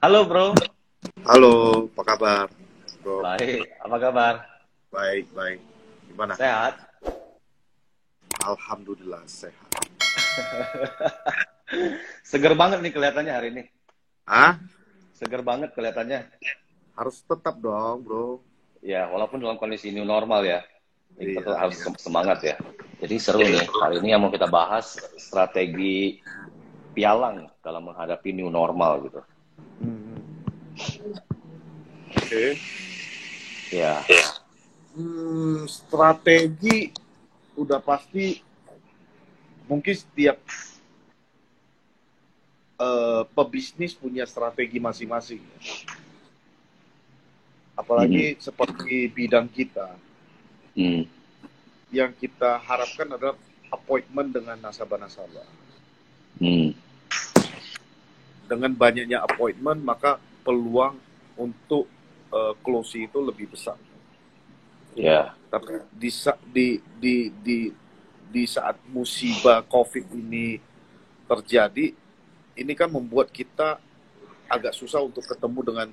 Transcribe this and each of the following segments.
Halo bro, Halo, apa kabar, bro? baik. Apa kabar? Baik, baik. Gimana? Sehat? Alhamdulillah sehat. Seger banget nih kelihatannya hari ini. Ah, Seger banget kelihatannya. harus tetap dong, bro. Ya, walaupun dalam kondisi new normal ya. Ini kita tuh Iya, harus iya. semangat ya. Jadi seru nih. Hari ini yang mau kita bahas strategi pialang dalam menghadapi new normal gitu. Hmm, oke. Ya, Strategi udah pasti mungkin setiap pebisnis punya strategi masing-masing. mm-mm. Apalagi seperti bidang kita, Mm. yang kita harapkan adalah appointment dengan nasabah-nasabah. Mm. Dengan banyaknya appointment, maka peluang untuk closing itu lebih besar. Ya, Tapi di saat musibah COVID ini terjadi, ini kan membuat kita agak susah untuk ketemu dengan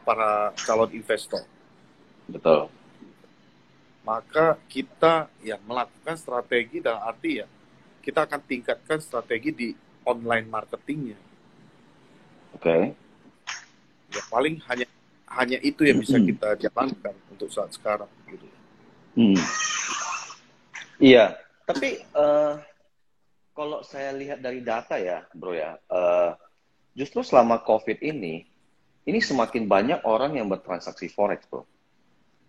para calon investor. betul. Maka kita ya melakukan strategi dalam arti ya kita akan tingkatkan strategi di online marketingnya. Oke. Ya paling hanya hanya itu yang bisa kita jalankan untuk saat sekarang gitu. Mm. Iya, tapi kalau saya lihat dari data ya, bro ya, justru selama COVID ini semakin banyak orang yang bertransaksi forex, bro.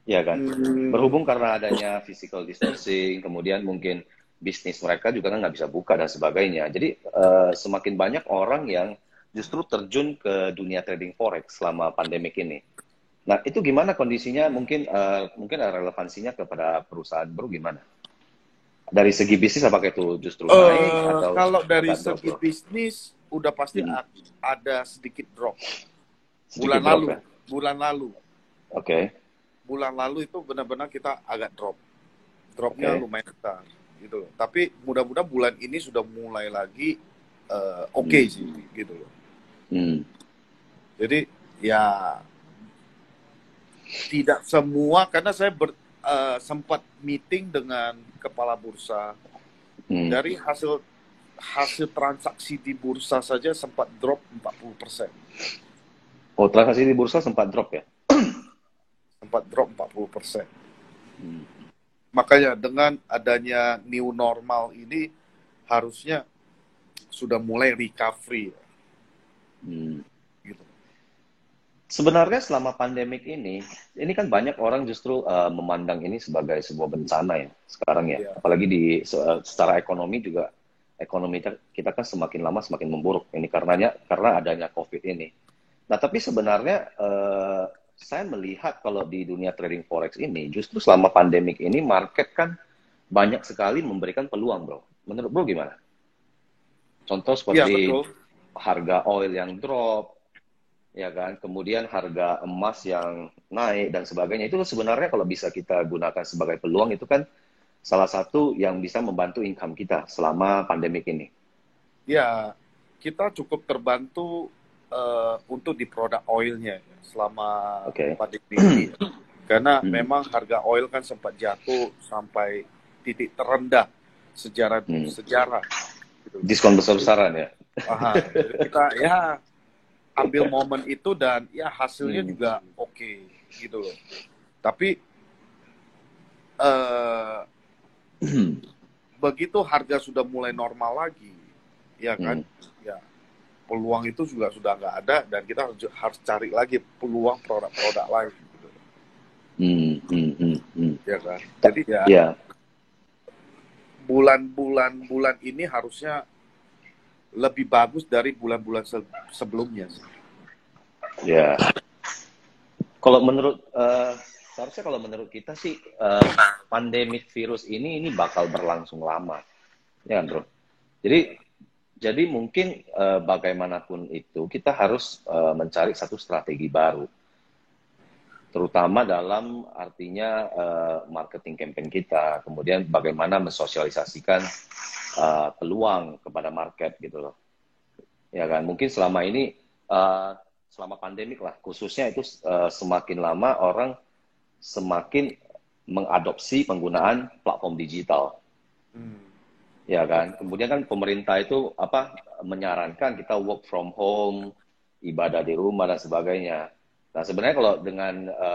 Iya kan? Hmm, Berhubung karena adanya physical distancing, kemudian mungkin bisnis mereka juga kan nggak bisa buka dan sebagainya. Jadi semakin banyak orang yang justru terjun ke dunia trading forex selama pandemik ini. Nah, itu gimana kondisinya? Mungkin ada relevansinya kepada perusahaan, bro, gimana? Dari segi bisnis apakah itu justru naik atau kalau dari agak drop, segi bro? bisnis udah pasti Hmm, ada sedikit drop. sedikit Bulan drop lalu, ya? bulan lalu, Oke, bulan lalu itu benar-benar kita agak drop. Dropnya oke. lumayan besar gitu loh. Tapi mudah-mudahan bulan ini sudah mulai lagi oke Hmm, sih gitu loh. hmm, Jadi ya tidak semua karena saya sempat meeting dengan kepala bursa hmm. dari hasil hasil transaksi di bursa saja sempat drop 40%. Oh, transaksi di bursa sempat drop ya? Sempat drop 40%. Hmm, Makanya dengan adanya new normal ini harusnya sudah mulai recovery hmm. gitu. Sebenarnya selama pandemik ini kan banyak orang justru memandang ini sebagai sebuah bencana ya sekarang ya. Ya, Apalagi secara ekonomi juga ekonomi kita kan semakin lama semakin memburuk. Ini karena adanya COVID ini. Nah, tapi sebenarnya saya melihat kalau di dunia trading forex ini justru selama pandemik ini market kan banyak sekali memberikan peluang, bro. Menurut bro gimana? Contoh ya seperti betul. harga oil yang drop, ya kan? Kemudian harga emas yang naik dan sebagainya. Itu sebenarnya kalau bisa kita gunakan sebagai peluang itu kan salah satu yang bisa membantu income kita selama pandemik ini. Ya, kita cukup terbantu untuk di produk oilnya ya, selama Oke. pandemi ini ya. Karena Hmm. memang harga oil kan sempat jatuh sampai titik terendah sejarah Hmm. sejarah gitu loh. Diskon besar-besaran ya. Aha, jadi kita ya ambil momen itu dan ya hasilnya Hmm. juga oke gitu loh. Tapi eh, begitu harga sudah mulai normal lagi, ya kan? Hmm. Ya peluang itu juga sudah nggak ada dan kita harus cari lagi peluang produk-produk lain gitu. Hmm. Hmm. Hmm. Hmm. Ya kan, jadi ya Ya, bulan-bulan ini harusnya lebih bagus dari bulan-bulan sebelumnya sih. ya. Kalau menurut seharusnya kalau menurut kita sih pandemik virus ini bakal berlangsung lama, ya kan, bro? Jadi jadi mungkin bagaimanapun itu kita harus mencari satu strategi baru, terutama dalam artinya marketing campaign kita, kemudian bagaimana mensosialisasikan peluang kepada market gitu loh. Ya kan, mungkin selama ini uh, selama pandemik lah, khususnya itu semakin lama orang semakin mengadopsi penggunaan platform digital. Ya kan, kemudian kan pemerintah itu menyarankan kita work from home, ibadah di rumah dan sebagainya. Nah sebenarnya kalau dengan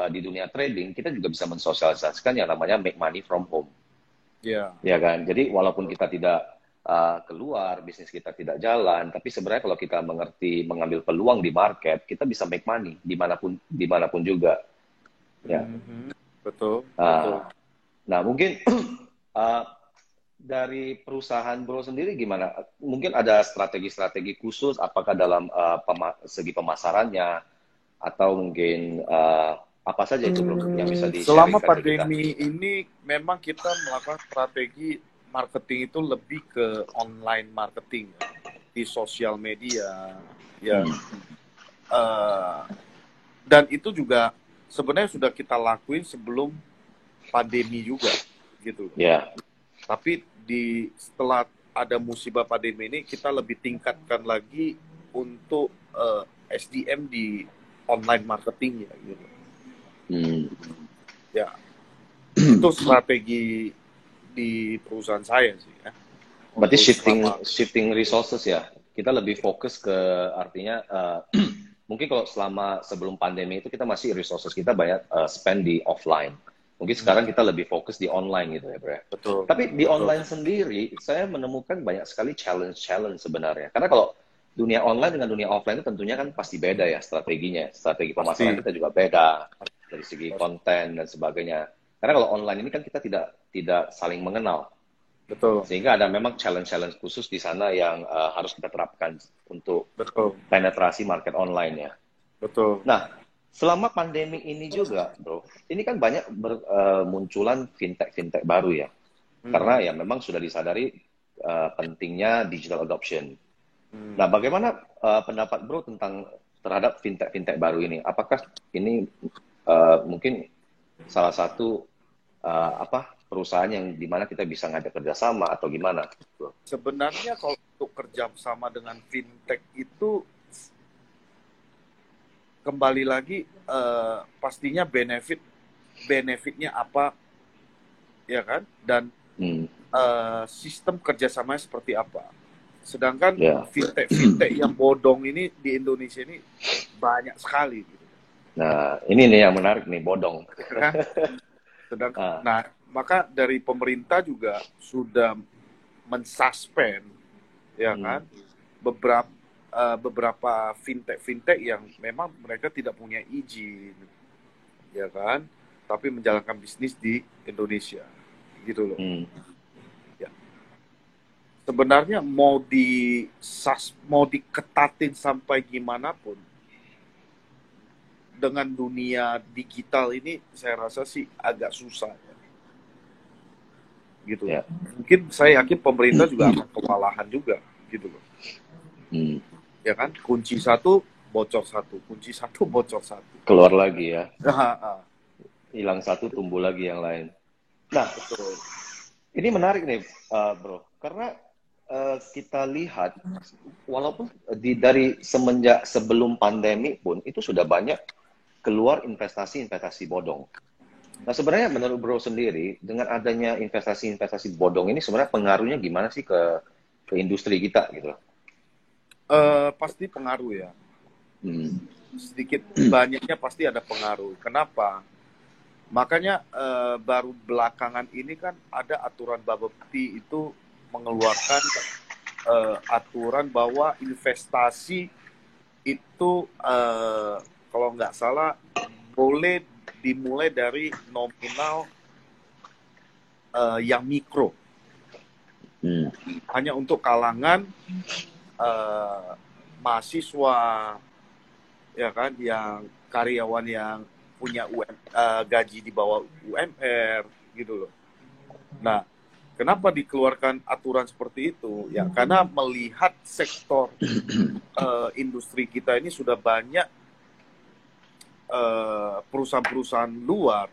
di dunia trading kita juga bisa mensosialisasikan yang namanya make money from home. Ya kan, jadi walaupun kita tidak keluar, bisnis kita tidak jalan, tapi sebenarnya kalau kita mengerti mengambil peluang di market, kita bisa make money dimanapun juga. Ya. Betul. Nah mungkin dari perusahaan Bro sendiri gimana? Mungkin ada strategi-strategi khusus, apakah dalam segi pemasarannya, atau mungkin apa saja itu Bro yang bisa di-sharingkan Selama ke kita? pandemi ini memang kita melakukan strategi marketing itu lebih ke online marketing di sosial media, ya. Dan itu juga sebenarnya sudah kita lakuin sebelum pandemi juga, gitu. Ya. Tapi setelah ada musibah pandemi ini, kita lebih tingkatkan lagi untuk SDM di online marketingnya, gitu. Ya, itu strategi di perusahaan saya sih, ya. Berarti shifting resources ya. Kita lebih fokus ke artinya mungkin kalau sebelum pandemi itu kita masih resources kita banyak spend di offline. Mungkin sekarang kita lebih fokus di online gitu ya, Bro. Betul. Tapi di online sendiri, saya menemukan banyak sekali challenge sebenarnya. Karena kalau dunia online dengan dunia offline itu tentunya kan pasti beda ya strateginya. Strategi pemasaran kita juga beda dari segi konten dan sebagainya. Karena kalau online ini kan kita tidak saling mengenal. Betul. Sehingga ada memang challenge khusus di sana yang harus kita terapkan untuk penetrasi market online ya. Betul. Nah, selama pandemi ini juga, Bro, ini kan banyak munculan fintech baru ya. Karena ya memang sudah disadari pentingnya digital adoption. Nah, bagaimana pendapat Bro terhadap fintech baru ini? Apakah ini mungkin salah satu perusahaan yang dimana kita bisa ngajak kerjasama atau gimana? Bro? Sebenarnya kalau untuk kerjasama dengan fintech itu kembali lagi pastinya benefitnya apa, ya kan, dan sistem kerjasamanya seperti apa. Sedangkan fintech yang bodong ini di Indonesia ini banyak sekali. Gitu. Nah ini nih yang menarik nih, bodong. Sedangkan, nah maka dari pemerintah juga sudah mensuspend, ya kan, beberapa fintech yang memang mereka tidak punya izin, ya kan, tapi menjalankan bisnis di Indonesia, gitu loh. Ya. Sebenarnya mau diketatin sampai gimana pun, dengan dunia digital ini saya rasa sih agak susah, ya. Gitu. Ya. Mungkin saya yakin pemerintah juga akan kewalahan juga, gitu loh. Ya kan, kunci satu bocor satu, kunci satu bocor satu, keluar lagi ya, hilang satu tumbuh lagi yang lain. Nah, betul. Ini menarik nih, Bro, karena kita lihat walaupun dari semenjak sebelum pandemi pun itu sudah banyak keluar investasi bodong. Nah, sebenarnya menurut Bro sendiri dengan adanya investasi bodong ini sebenarnya pengaruhnya gimana sih ke industri kita gitu? Pasti pengaruh ya. Sedikit banyaknya pasti ada pengaruh. Kenapa? Makanya baru belakangan ini kan ada aturan Bapepti itu mengeluarkan aturan bahwa investasi itu kalau nggak salah boleh dimulai dari nominal yang mikro. Hanya untuk kalangan mahasiswa, ya kan, yang karyawan yang punya gaji di bawah UMR, gitu loh. Nah, kenapa dikeluarkan aturan seperti itu? Ya, karena melihat sektor industri kita ini sudah banyak perusahaan-perusahaan luar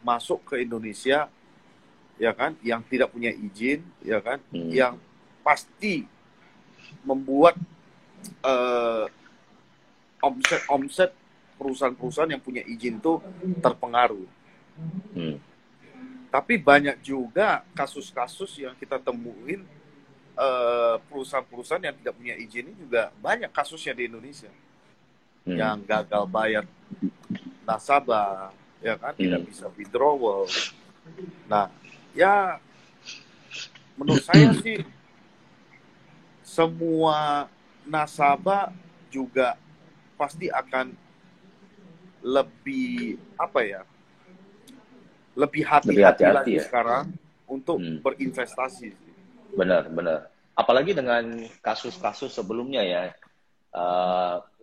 masuk ke Indonesia, ya kan, yang tidak punya izin, ya kan, yang pasti membuat omset perusahaan-perusahaan yang punya izin tuh terpengaruh. Hmm. Tapi banyak juga kasus-kasus yang kita temuin, perusahaan-perusahaan yang tidak punya izin ini juga banyak kasusnya di Indonesia yang gagal bayar nasabah, ya kan, tidak bisa withdrawal. Nah, ya menurut saya sih semua nasabah juga pasti akan lebih lebih Lebih hati-hati hati-hati lagi ya. sekarang untuk berinvestasi. Benar. Apalagi dengan kasus-kasus sebelumnya ya,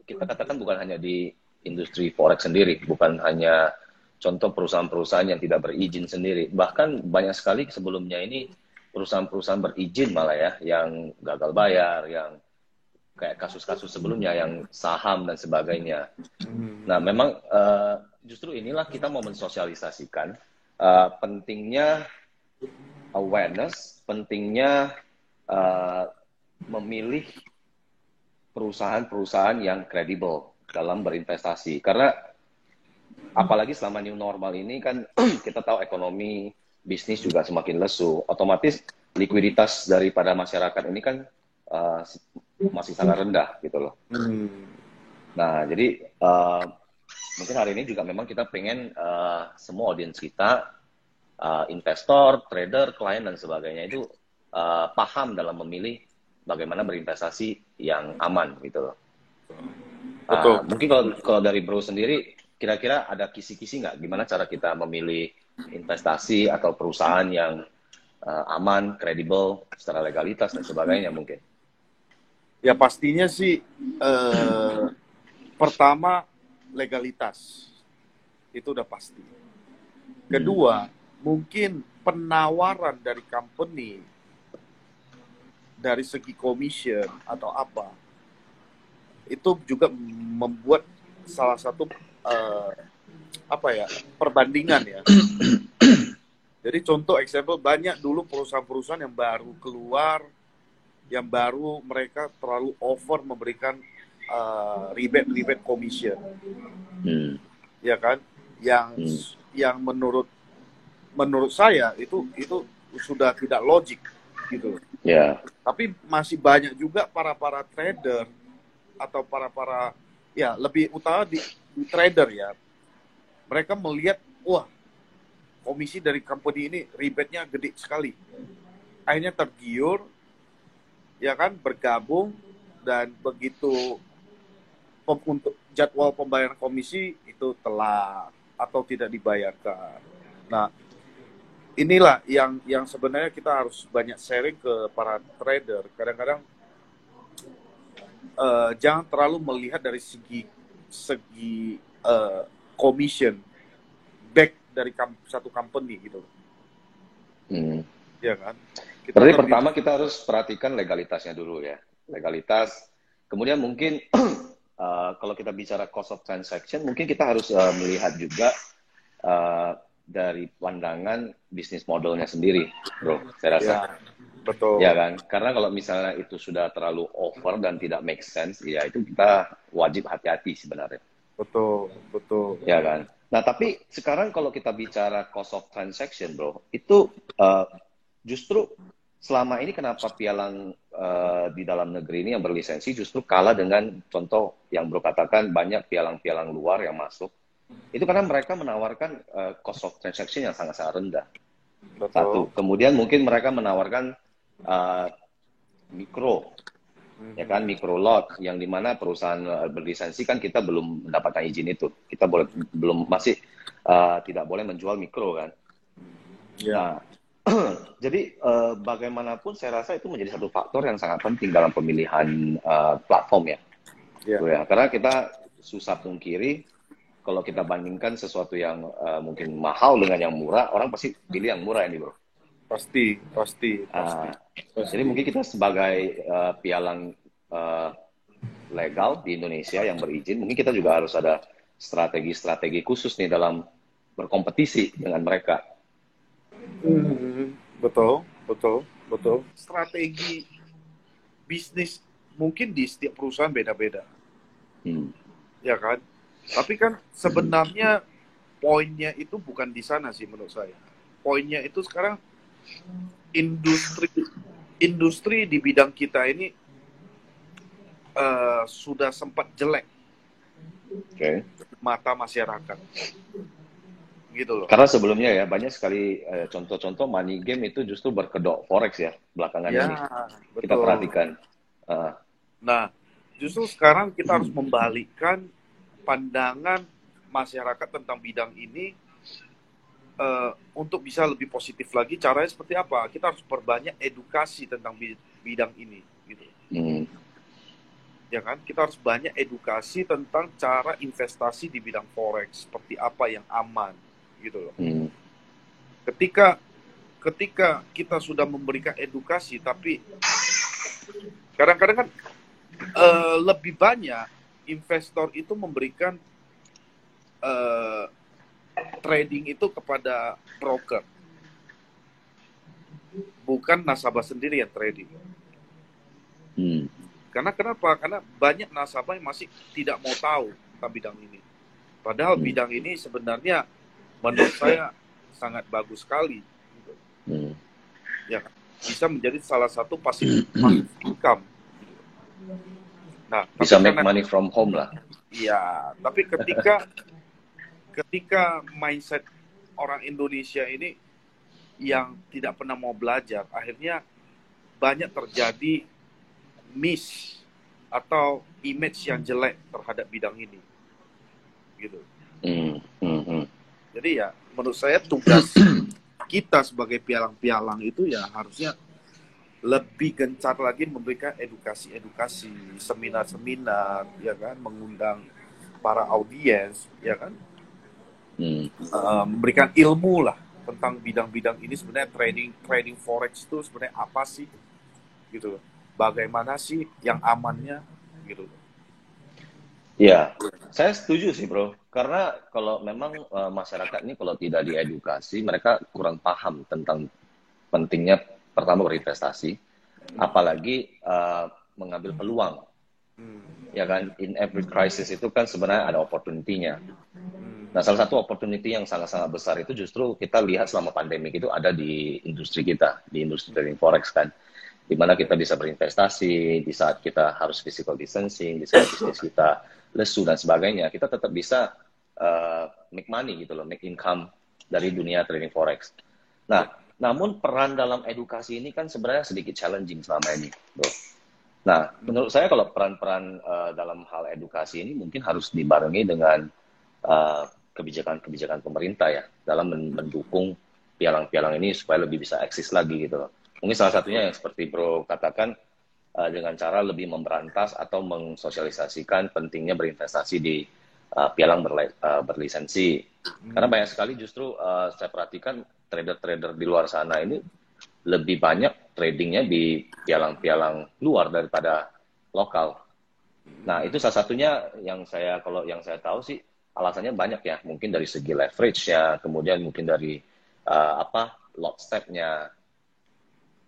kita katakan bukan hanya di industri forex sendiri, bukan hanya contoh perusahaan-perusahaan yang tidak berizin sendiri, bahkan banyak sekali sebelumnya ini perusahaan-perusahaan berizin malah ya, yang gagal bayar, yang kayak kasus-kasus sebelumnya, yang saham dan sebagainya. Nah, memang justru inilah kita mau mensosialisasikan pentingnya awareness, pentingnya memilih perusahaan-perusahaan yang kredibel dalam berinvestasi. Karena apalagi selama new normal ini kan kita tahu ekonomi, bisnis juga semakin lesu. Otomatis likuiditas daripada masyarakat ini kan masih sangat rendah gitu loh. Nah, jadi mungkin hari ini juga memang kita pengen semua audiens kita, investor, trader, klien dan sebagainya itu paham dalam memilih bagaimana berinvestasi yang aman gitu loh. Betul. Mungkin kalau dari Bro sendiri, kira-kira ada kisi-kisi nggak gimana cara kita memilih investasi atau perusahaan yang aman, kredibel, secara legalitas dan sebagainya mungkin? Ya pastinya sih pertama legalitas itu udah pasti. Kedua, mungkin penawaran dari company dari segi commission atau apa itu juga membuat salah satu perbandingan ya. Jadi contoh example, banyak dulu perusahaan-perusahaan yang baru keluar, yang baru mereka terlalu over memberikan rebate commission, ya kan? Yang menurut saya itu sudah tidak logik gitu. Yeah. Tapi masih banyak juga para trader atau para ya lebih utama di trader ya. Mereka melihat, wah, komisi dari company ini rebate-nya gede sekali. Akhirnya tergiur, ya kan, bergabung, dan begitu untuk jadwal pembayaran komisi itu telat atau tidak dibayarkan. Nah, inilah yang sebenarnya kita harus banyak sharing ke para trader. Kadang-kadang jangan terlalu melihat dari segi commission back dari satu company gitu. Ya kan? Berarti pertama kita harus perhatikan legalitasnya dulu ya. Legalitas. Kemudian mungkin kalau kita bicara cost of transaction, mungkin kita harus melihat juga dari pandangan bisnis modelnya sendiri, Bro. Saya rasa. Ya, betul. Ya kan? Karena kalau misalnya itu sudah terlalu over dan tidak make sense, ya itu kita wajib hati-hati sebenarnya. Betul. Ya kan? Nah, tapi sekarang kalau kita bicara cost of transaction, Bro, itu justru selama ini kenapa pialang di dalam negeri ini yang berlisensi justru kalah dengan contoh yang Bro katakan banyak pialang-pialang luar yang masuk. Itu karena mereka menawarkan cost of transaction yang sangat-sangat rendah. Betul. Satu. Kemudian mungkin mereka menawarkan mikro, ya kan, mikro lot, yang dimana perusahaan berlisensi kan kita belum mendapatkan izin itu. Kita masih tidak boleh menjual mikro kan. Nah, jadi bagaimanapun saya rasa itu menjadi satu faktor yang sangat penting dalam pemilihan platform ya. Karena kita susah pungkiri kalau kita bandingkan sesuatu yang mungkin mahal dengan yang murah, orang pasti pilih yang murah ini, Bro. Pasti. Jadi mungkin kita sebagai pialang legal di Indonesia yang berizin, mungkin kita juga harus ada strategi khusus nih dalam berkompetisi dengan mereka. Betul. Strategi bisnis mungkin di setiap perusahaan beda-beda. ya kan? Tapi kan sebenarnya poinnya itu bukan di sana sih menurut saya. Poinnya itu sekarang industri industri di bidang kita ini sudah sempat jelek Oke. mata masyarakat, gitu loh. Karena sebelumnya ya banyak sekali contoh-contoh money game itu justru berkedok forex ya belakangan Ya, ini. Kita betul. perhatikan. Uh, Nah, justru sekarang kita harus membalikkan pandangan masyarakat tentang bidang ini untuk bisa lebih positif lagi. Caranya seperti apa? Kita harus perbanyak edukasi tentang bidang ini, gitu. Ya kan? Kita harus banyak edukasi tentang cara investasi di bidang forex, seperti apa yang aman, gitu loh. Ketika kita sudah memberikan edukasi, tapi kadang-kadang kan lebih banyak investor itu memberikan trading itu kepada broker, bukan nasabah sendiri yang trading. Karena kenapa? Karena banyak nasabah yang masih tidak mau tahu tentang bidang ini. Padahal bidang ini sebenarnya menurut saya sangat bagus sekali. Ya, bisa menjadi salah satu passive income. Nah, bisa make money from home lah. Iya, tapi ketika mindset orang Indonesia ini yang tidak pernah mau belajar, akhirnya banyak terjadi miss atau image yang jelek terhadap bidang ini, gitu. Jadi ya, menurut saya tugas kita sebagai pialang-pialang itu ya harusnya lebih gencar lagi memberikan edukasi, seminar-seminar, ya kan, mengundang para audiens, ya kan, memberikan ilmu lah tentang bidang-bidang ini. Sebenarnya trading forex itu sebenarnya apa sih, gitu loh. Bagaimana sih yang amannya, gitu loh. Ya, saya setuju sih bro. Karena kalau memang masyarakat ini kalau tidak diedukasi, mereka kurang paham tentang pentingnya pertama berinvestasi, apalagi mengambil peluang. Ya kan, in every crisis itu kan sebenarnya ada opportunity-nya. Nah, salah satu opportunity yang sangat-sangat besar itu justru kita lihat selama pandemi itu ada di industri kita, di industri trading forex kan. Di mana kita bisa berinvestasi, di saat kita harus physical distancing, di saat bisnis kita lesu dan sebagainya, kita tetap bisa make money gitu loh, make income dari dunia trading forex. Nah, namun peran dalam edukasi ini kan sebenarnya sedikit challenging selama ini, bro. Nah, menurut saya kalau peran-peran dalam hal edukasi ini mungkin harus dibarengi dengan kebijakan-kebijakan pemerintah ya, dalam mendukung pialang-pialang ini supaya lebih bisa eksis lagi gitu loh. Mungkin salah satunya yang seperti Bro katakan, dengan cara lebih memberantas atau mensosialisasikan pentingnya berinvestasi di pialang berlisensi. Karena banyak sekali justru saya perhatikan trader-trader di luar sana ini lebih banyak tradingnya di pialang-pialang luar daripada lokal. Nah, itu salah satunya yang saya tahu sih alasannya banyak ya. Mungkin dari segi leverage-nya, kemudian mungkin dari lot step-nya.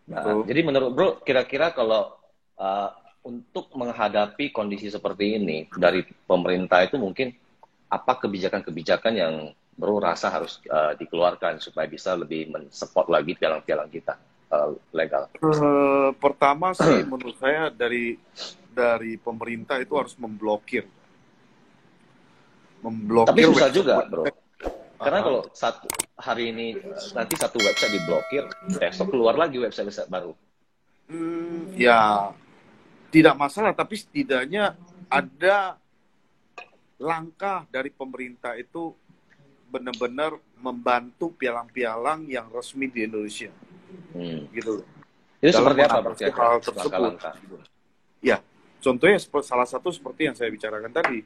Nah, jadi menurut Bro, kira-kira kalau untuk menghadapi kondisi seperti ini dari pemerintah itu mungkin apa kebijakan-kebijakan yang Bro rasa harus dikeluarkan supaya bisa lebih mensupport lagi pialang-pialang kita legal? Pertama sih menurut saya dari pemerintah itu harus memblokir. Tapi susah juga, Bro. Karena kalau hari ini nanti satu website diblokir, besok keluar lagi website baru. Ya, tidak masalah, tapi setidaknya ada langkah dari pemerintah itu benar-benar membantu pialang-pialang yang resmi di Indonesia. Gitu. Itu seperti apa hal tersebut? Langkah-langkah. Ya, contohnya salah satu seperti yang saya bicarakan tadi.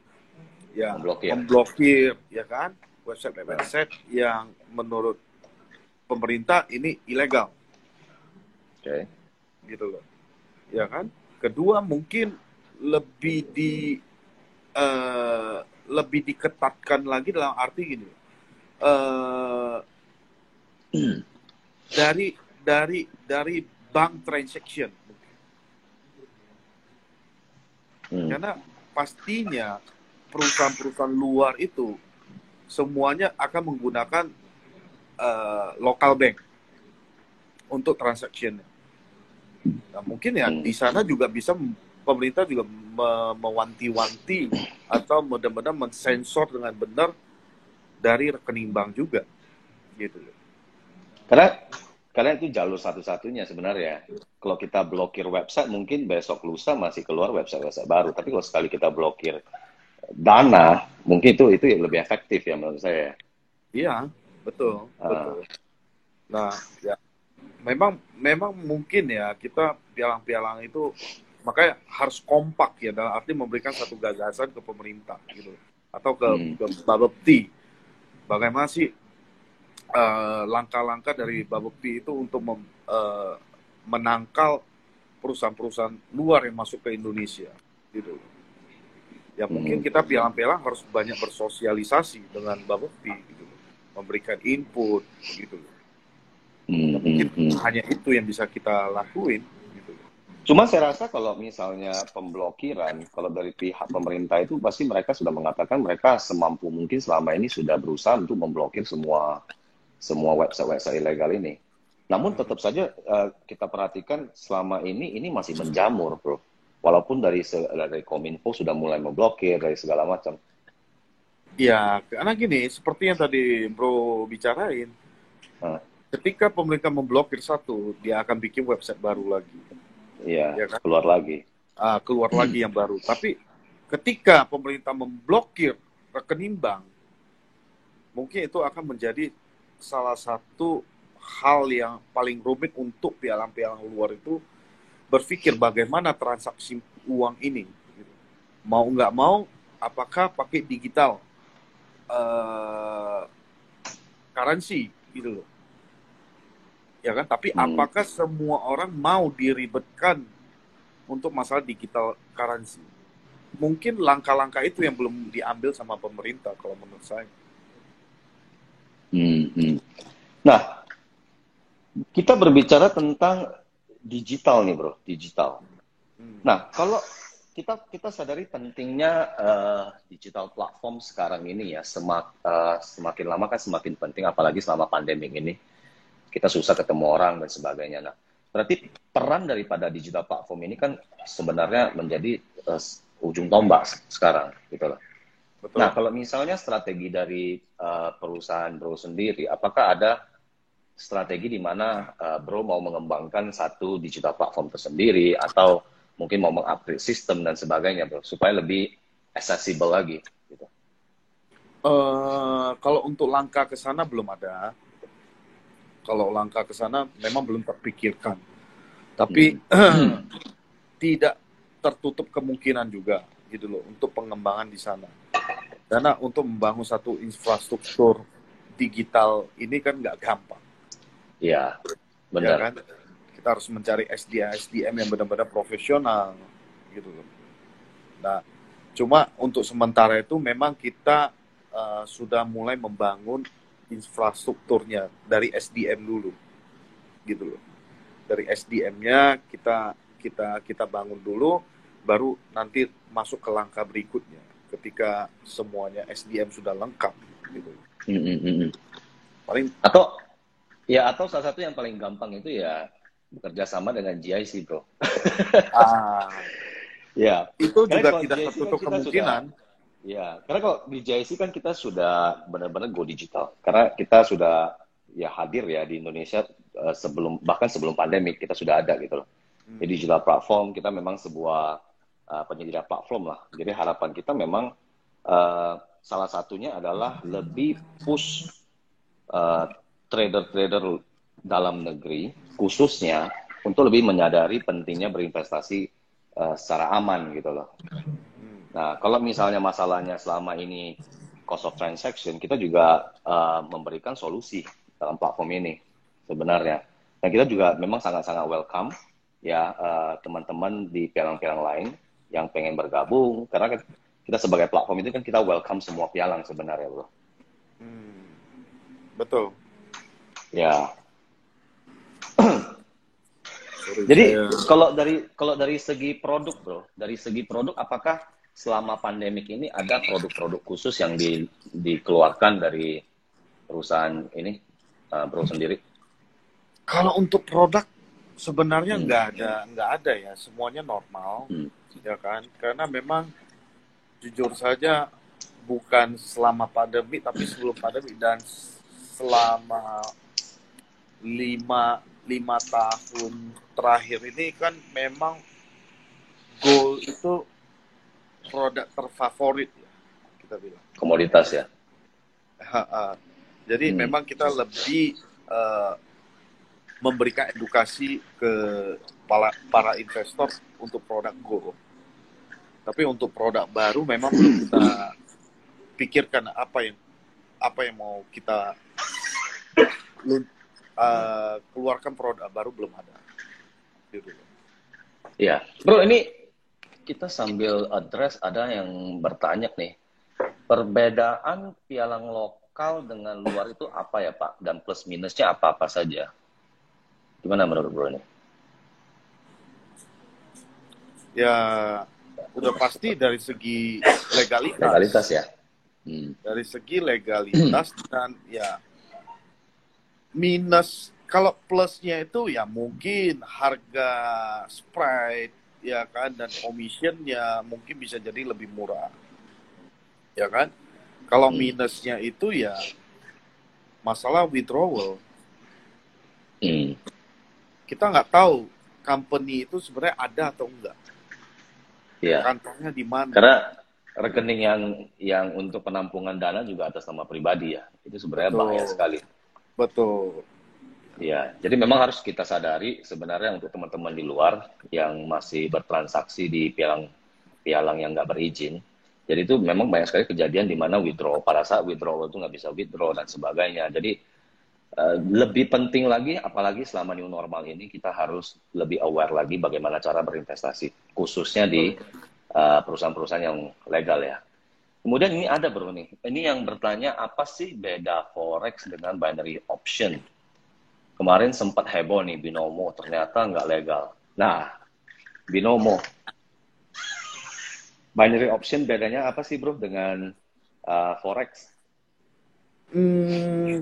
Ya, memblokir, ya kan? Website yang menurut pemerintah ini ilegal. Oke. Gitu loh. Ya kan? Kedua mungkin lebih diketatkan lagi dalam arti gini. Dari bank transaction. Karena pastinya perusahaan-perusahaan luar itu semuanya akan menggunakan local bank untuk transaksinya. Nah, mungkin ya di sana juga bisa pemerintah juga mewanti-wanti atau benar-benar mensensor dengan benar dari rekening bank juga, gitu. Karena itu jalur satu-satunya sebenarnya. Kalau kita blokir website, mungkin besok lusa masih keluar website-website baru. Tapi kalau sekali kita blokir Dana, mungkin itu lebih efektif ya menurut saya. Iya, betul, betul. Nah, ya memang mungkin ya kita pialang-pialang itu makanya harus kompak ya, dalam arti memberikan satu gagasan ke pemerintah gitu, atau ke Bapepti. Bagaimana sih langkah-langkah dari Bapepti itu untuk menangkal perusahaan-perusahaan luar yang masuk ke Indonesia gitu. Ya mungkin kita pialang-pialang harus banyak bersosialisasi dengan Bapepti gitu, memberikan input gitu. Mungkin hanya itu yang bisa kita lakuin gitu. Cuma saya rasa kalau misalnya pemblokiran, kalau dari pihak pemerintah itu pasti mereka sudah mengatakan mereka semampu mungkin selama ini sudah berusaha untuk memblokir semua website-website ilegal ini. Namun tetap saja kita perhatikan selama ini masih menjamur, bro. Walaupun dari Kominfo sudah mulai memblokir dari segala macam. Ya, karena gini, seperti yang tadi bro bicarain, ketika pemerintah memblokir satu, dia akan bikin website baru lagi. Iya, ya kan? keluar lagi. Keluar lagi yang baru. Tapi ketika pemerintah memblokir rekening bank, mungkin itu akan menjadi salah satu hal yang paling rumit untuk pialang-pialang luar itu berpikir bagaimana transaksi uang ini. Mau nggak mau, apakah pakai digital currency gitu loh. Ya kan, tapi apakah semua orang mau diribetkan untuk masalah digital currency? Mungkin langkah-langkah itu yang belum diambil sama pemerintah kalau menurut saya. Nah, kita berbicara tentang digital nih bro, digital. Nah, kalau kita sadari pentingnya digital platform sekarang ini ya, semakin lama kan semakin penting, apalagi selama pandemi ini. Kita susah ketemu orang dan sebagainya. Nah, berarti peran daripada digital platform ini kan sebenarnya menjadi ujung tombak sekarang, gitu loh. Betul. Nah, kalau misalnya strategi dari perusahaan bro sendiri, apakah ada strategi di mana bro mau mengembangkan satu digital platform tersendiri atau mungkin mau mengupgrade sistem dan sebagainya, bro, supaya lebih accessible lagi? Gitu. Kalau untuk langkah ke sana belum ada. Kalau langkah ke sana memang belum terpikirkan. Tapi tidak tertutup kemungkinan juga gitu loh untuk pengembangan di sana. Karena untuk membangun satu infrastruktur digital ini kan nggak gampang. Iya, benar. Ya kan? Kita harus mencari SDM yang benar-benar profesional gitu loh. Nah, cuma untuk sementara itu memang kita sudah mulai membangun infrastrukturnya dari SDM dulu, gitu loh. Dari SDM-nya kita bangun dulu, baru nanti masuk ke langkah berikutnya. Ketika semuanya SDM sudah lengkap, gitu. Atau salah satu yang paling gampang itu ya bekerja sama dengan GIC, bro. Ya. Itu juga tidak tertutup kemungkinan. Ya, karena kalau di JIC kan kita sudah benar-benar go digital. Karena kita sudah ya hadir ya di Indonesia bahkan sebelum pandemi kita sudah ada gitu loh. Di digital platform kita memang sebuah penyedia platform lah. Jadi harapan kita memang salah satunya adalah lebih push trader-trader dalam negeri khususnya untuk lebih menyadari pentingnya berinvestasi secara aman gitu loh. Nah, kalau misalnya masalahnya selama ini cost of transaction, kita juga memberikan solusi dalam platform ini sebenarnya. Dan kita juga memang sangat-sangat welcome ya teman-teman di pialang-pialang lain yang pengen bergabung, karena kita sebagai platform itu kan kita welcome semua pialang sebenarnya, bro. Betul. Ya. Jadi kalau dari segi produk, bro, dari segi produk apakah selama pandemik ini ada produk-produk khusus yang dikeluarkan dari perusahaan ini, bro sendiri? Kalau untuk produk sebenarnya Hmm. nggak ada ya, semuanya normal, Hmm. ya kan? Karena memang jujur saja bukan selama pandemi, tapi sebelum pandemi dan selama lima tahun terakhir ini kan memang gold itu produk terfavorit ya, kita bilang. Komoditas ya. Jadi Hmm. memang kita lebih memberikan edukasi ke para investor untuk produk gold. Tapi untuk produk baru memang belum kita pikirkan apa yang mau kita keluarkan, produk baru belum ada. Gitu. Ya, bro, ini kita sambil address, ada yang bertanya nih, perbedaan pialang lokal dengan luar itu apa ya Pak? Dan plus minusnya apa-apa saja? Gimana menurut bro ini? Ya udah pasti dari segi legalitas. Legalitas ya. Dari segi legalitas dan ya minus. Kalau plusnya itu ya mungkin harga Sprite ya kan, dan commissionnya mungkin bisa jadi lebih murah, ya kan. Kalau minusnya itu ya masalah withdrawal. Kita nggak tahu company itu sebenarnya ada atau enggak. Iya. Kantornya di mana? Karena rekening yang untuk penampungan dana juga atas nama pribadi ya. Itu sebenarnya bahaya sekali. Betul. Ya, jadi memang harus kita sadari sebenarnya untuk teman-teman di luar yang masih bertransaksi di pialang yang nggak berizin. Jadi itu memang banyak sekali kejadian di mana pada saat withdrawal itu nggak bisa withdraw dan sebagainya. Jadi lebih penting lagi, apalagi selama new normal ini, kita harus lebih aware lagi bagaimana cara berinvestasi, khususnya di perusahaan-perusahaan yang legal ya. Kemudian ini ada bro nih, ini yang bertanya apa sih beda forex dengan binary option? Kemarin sempat heboh nih binomo, ternyata nggak legal. Nah, binomo, binary option bedanya apa sih bro dengan forex?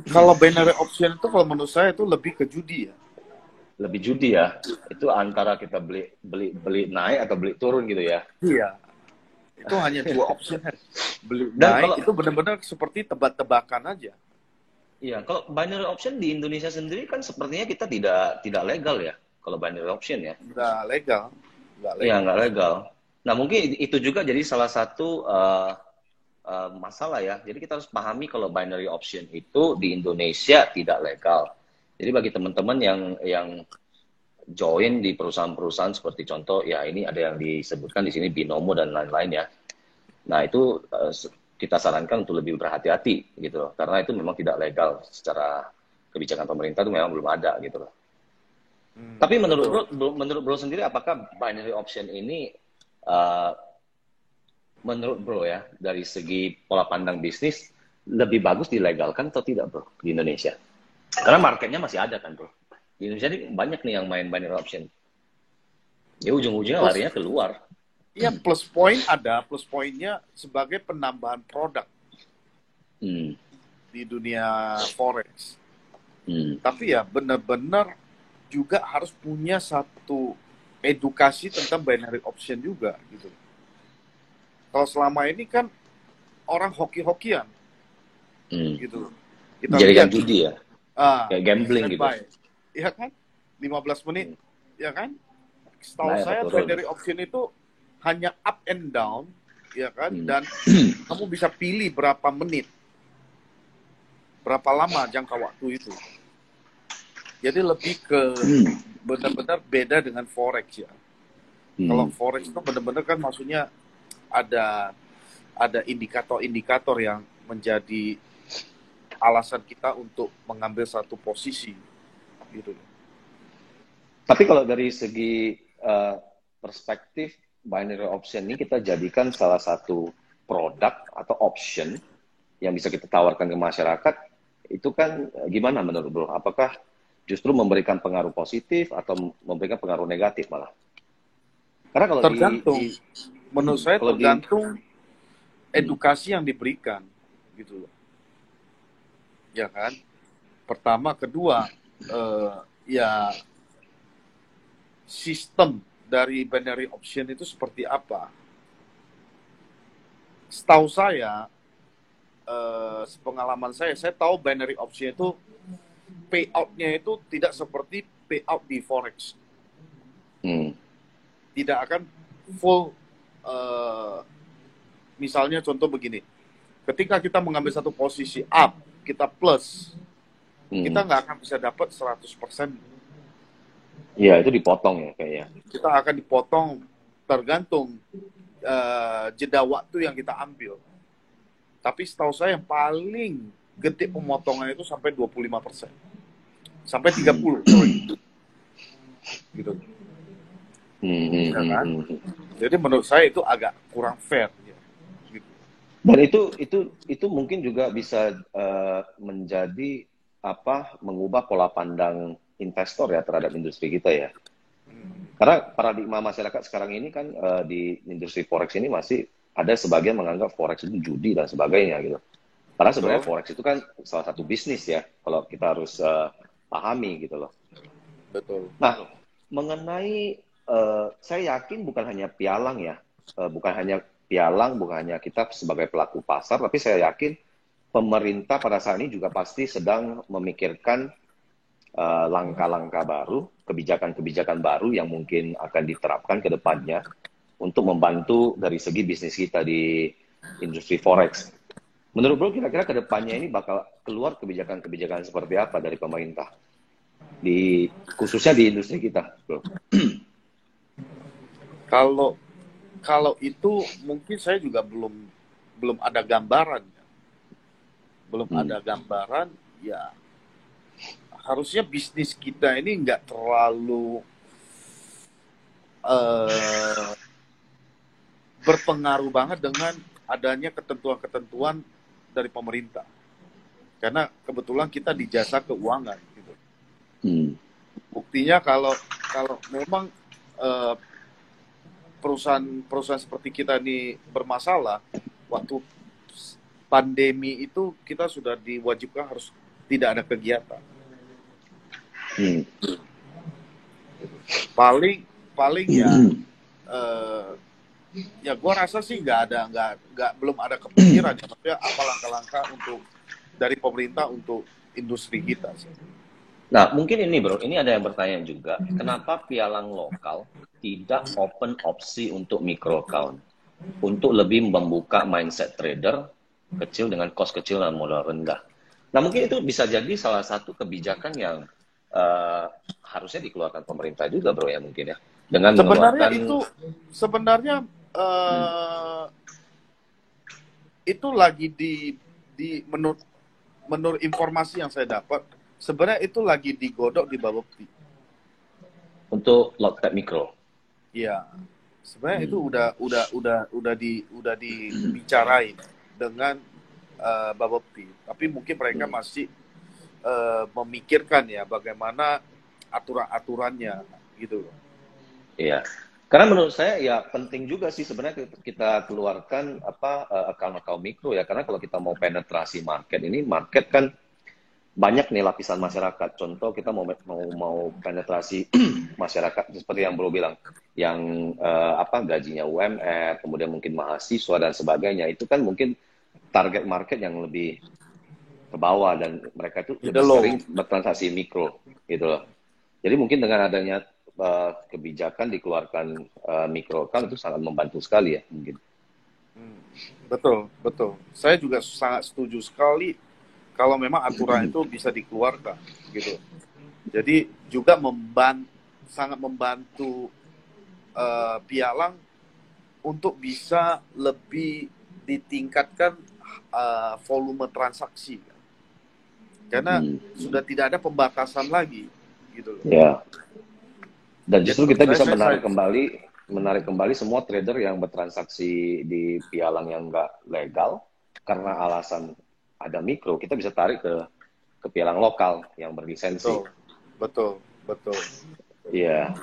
Kalau binary option itu kalau menurut saya itu lebih ke judi ya. Lebih judi ya, itu antara kita beli naik atau beli turun gitu ya. Iya, itu hanya dua option. Beli Dan naik itu benar-benar seperti tebak-tebakan aja. Iya, kalau binary option di Indonesia sendiri kan sepertinya kita tidak legal ya, kalau binary option ya. Nggak legal. Iya, nggak legal. Nah, mungkin itu juga jadi salah satu masalah ya. Jadi kita harus pahami kalau binary option itu di Indonesia tidak legal. Jadi bagi teman-teman yang join di perusahaan-perusahaan seperti contoh ya ini ada yang disebutkan di sini binomo dan lain-lain ya. Nah, itu kita sarankan untuk lebih berhati-hati gitu loh, karena itu memang tidak legal secara kebijakan pemerintah, itu memang belum ada gitu loh. Tapi menurut bro sendiri, apakah binary option ini menurut bro ya dari segi pola pandang bisnis lebih bagus dilegalkan atau tidak bro di Indonesia? Karena marketnya masih ada kan bro. Di Indonesia ini banyak nih yang main binary option. Ya ujung-ujungnya larinya keluar. Iya, plus poinnya sebagai penambahan produk di dunia forex. Tapi ya benar-benar juga harus punya satu edukasi tentang binary option juga gitu. Kalau selama ini kan orang hoki-hokian gitu. Kita jadikan judi ya. Kayak gambling gitu. Iya kan? 15 menit, ya kan? Setahu saya binary option itu hanya up and down, ya kan? Dan kamu bisa pilih berapa menit, berapa lama jangka waktu itu. Jadi lebih ke benar-benar beda dengan forex ya. Kalau forex itu benar-benar kan maksudnya ada indikator-indikator yang menjadi alasan kita untuk mengambil satu posisi, gitu. Tapi kalau dari segi perspektif binary option ini kita jadikan salah satu produk atau option yang bisa kita tawarkan ke masyarakat, itu kan gimana menurut bro? Apakah justru memberikan pengaruh positif atau memberikan pengaruh negatif malah? Karena kalau menurut saya Kalau di tergantung edukasi yang diberikan, gitu loh. Ya kan? Pertama, kedua, ya sistem dari binary option itu seperti apa? Setahu saya, sepengalaman saya tahu binary option itu payout-nya itu tidak seperti payout di forex. hmm, Tidak akan full, misalnya contoh begini, ketika kita mengambil satu posisi up, kita plus, kita nggak akan bisa dapat 100%. iya itu dipotong ya kayaknya. Kita akan dipotong tergantung jeda waktu yang kita ambil. Tapi setahu saya yang paling gede pemotongan itu sampai 25%. Sampai 30%, sorry. Gitu. Ya kan? Jadi menurut saya itu agak kurang fair. Ya. Gitu. Dan itu mungkin juga bisa menjadi mengubah pola pandang investor ya terhadap industri kita ya. Karena paradigma masyarakat sekarang ini kan di industri forex ini masih ada sebagian menganggap forex itu judi dan sebagainya gitu. Karena sebenarnya Betul. forex itu kan salah satu bisnis ya, kalau kita harus pahami gitu loh. Betul. Nah, mengenai saya yakin bukan hanya pialang ya, bukan hanya pialang, bukan hanya kita sebagai pelaku pasar, tapi saya yakin pemerintah pada saat ini juga pasti sedang memikirkan langkah-langkah baru, kebijakan-kebijakan baru yang mungkin akan diterapkan ke depannya untuk membantu dari segi bisnis kita di industri forex. Menurut Bro, kira-kira ke depannya ini bakal keluar kebijakan-kebijakan seperti apa dari pemerintah? Khususnya di industri kita, Bro. Kalau itu mungkin saya juga belum ada gambaran. Belum ada gambaran, ya harusnya bisnis kita ini nggak terlalu berpengaruh banget dengan adanya ketentuan-ketentuan dari pemerintah. Karena kebetulan kita di jasa keuangan. Gitu. Buktinya kalau memang perusahaan seperti kita ini bermasalah, waktu pandemi itu kita sudah diwajibkan harus tidak ada kegiatan. Paling ya gue rasa sih belum ada kepikiran ya, maksudnya apa langkah-langkah untuk dari pemerintah untuk industri kita sih. Nah, mungkin ini Bro, ini ada yang bertanya juga, kenapa pialang lokal tidak open opsi untuk micro account? Untuk lebih membuka mindset trader kecil dengan cost kecil dan modal rendah. Nah, mungkin itu bisa jadi salah satu kebijakan yang harusnya dikeluarkan pemerintah juga, Bro, ya mungkin ya. Dengan Sebenarnya mengeluarkan itu lagi menurut informasi yang saya dapat, sebenarnya itu lagi digodok di Bapepti. Untuk lot cap mikro. Iya. Sebenarnya itu udah dibicarain dengan Bapepti. Tapi mungkin mereka masih memikirkan ya bagaimana aturan-aturannya gitu loh. Iya. Karena menurut saya ya penting juga sih sebenarnya kita keluarkan account-account mikro ya, karena kalau kita mau penetrasi market ini, market kan banyak nih lapisan masyarakat. Contoh kita mau penetrasi masyarakat seperti yang Bro bilang, yang gajinya UMR, kemudian mungkin mahasiswa dan sebagainya. Itu kan mungkin target market yang lebih ke bawah dan mereka itu lebih sering bertransaksi mikro gitu loh. Jadi mungkin dengan adanya kebijakan dikeluarkan mikro account itu sangat membantu sekali ya mungkin. Betul. Saya juga sangat setuju sekali kalau memang aturan itu bisa dikeluarkan gitu. Jadi juga sangat membantu pialang untuk bisa lebih ditingkatkan volume transaksi. Karena sudah tidak ada pembatasan lagi gitu loh. Ya. Dan justru kita bisa menarik kembali semua trader yang bertransaksi di pialang yang nggak legal karena alasan ada mikro, kita bisa tarik ke pialang lokal yang berlisensi. Betul. Iya.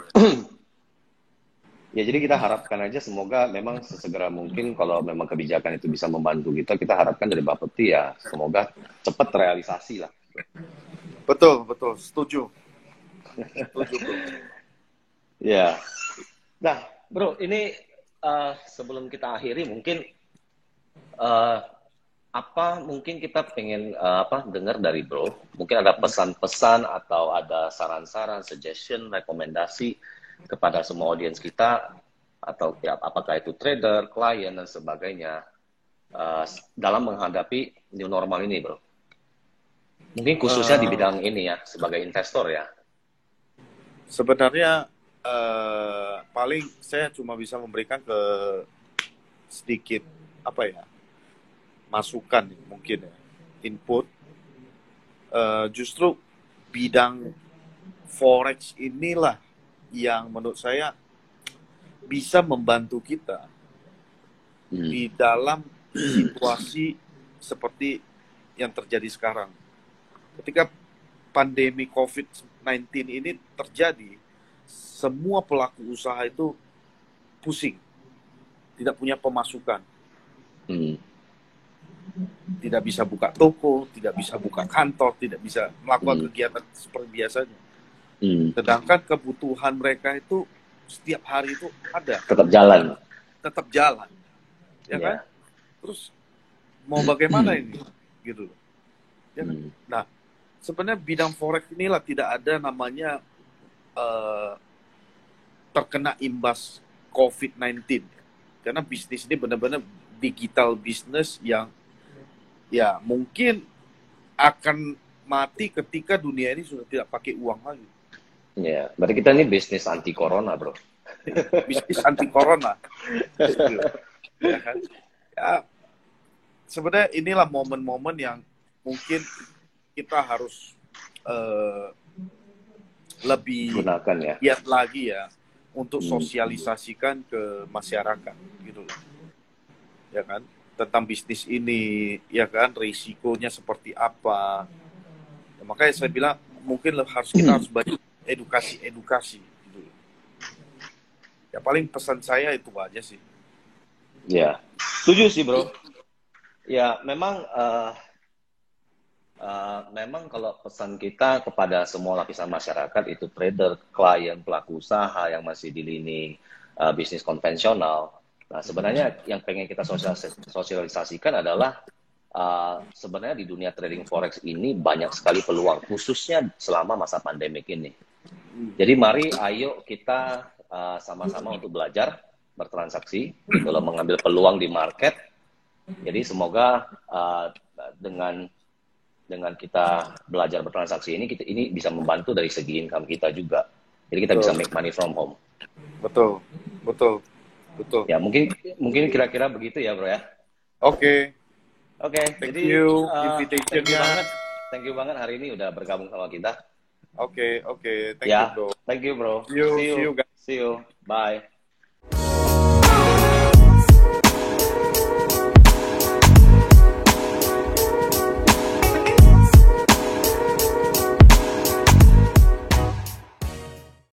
Ya, jadi kita harapkan aja semoga memang sesegera mungkin kalau memang kebijakan itu bisa membantu kita harapkan dari Bapepti ya semoga cepat realisasi lah. Betul, betul. Setuju. Setuju, bro. Ya. Nah, bro, ini sebelum kita akhiri mungkin eh, apa mungkin kita pengen dengar dari bro, mungkin ada pesan-pesan atau ada saran-saran, suggestion, rekomendasi kepada semua audiens kita atau ya, apakah itu trader, klien dan sebagainya dalam menghadapi new normal ini, bro. Mungkin khususnya di bidang ini ya, sebagai investor ya. Sebenarnya paling saya cuma bisa memberikan ke sedikit apa ya, masukan mungkin ya, input. Justru bidang forex inilah yang menurut saya bisa membantu kita di dalam situasi seperti yang terjadi sekarang. Ketika pandemi COVID-19 ini terjadi, semua pelaku usaha itu pusing, tidak punya pemasukan. Tidak bisa buka toko, tidak bisa buka kantor, tidak bisa melakukan kegiatan seperti biasanya. Sedangkan kebutuhan mereka itu setiap hari itu ada. Tetap jalan. Tetap jalan. Ya kan? Terus mau bagaimana ini? Gitu. Ya kan? Nah, sebenarnya bidang forex inilah tidak ada namanya terkena imbas COVID-19. Karena bisnis ini benar-benar digital business yang ya mungkin akan mati ketika dunia ini sudah tidak pakai uang lagi. Ya, berarti kita ini bisnis anti corona, bro. Bisnis anti corona. Ya kan? Ya, sebenarnya inilah momen-momen yang mungkin kita harus lebih gunakan ya. Giat lagi ya untuk sosialisasikan ke masyarakat gitu loh. Ya kan? Tentang bisnis ini, ya kan, risikonya seperti apa. Ya, makanya saya bilang mungkin kita harus banyak edukasi gitu. Ya paling pesan saya itu aja sih. Ya, setuju sih bro. Ya memang memang kalau pesan kita kepada semua lapisan masyarakat itu trader, klien, pelaku usaha yang masih di lini bisnis konvensional. Nah sebenarnya yang pengen kita sosialisasikan adalah sebenarnya di dunia trading forex ini banyak sekali peluang, khususnya selama masa pandemik ini. Jadi mari ayo kita sama-sama untuk belajar bertransaksi, gitu loh, mengambil peluang di market. Jadi semoga dengan kita belajar bertransaksi ini bisa membantu dari segi income kita juga. Jadi kita bisa make money from home. Betul. Ya mungkin kira-kira begitu ya bro ya. Oke. Jadi invitation-nya. Thank you banget hari ini udah bergabung sama kita. Oke. Thank you bro. Thank you bro. See you guys. See you. Bye.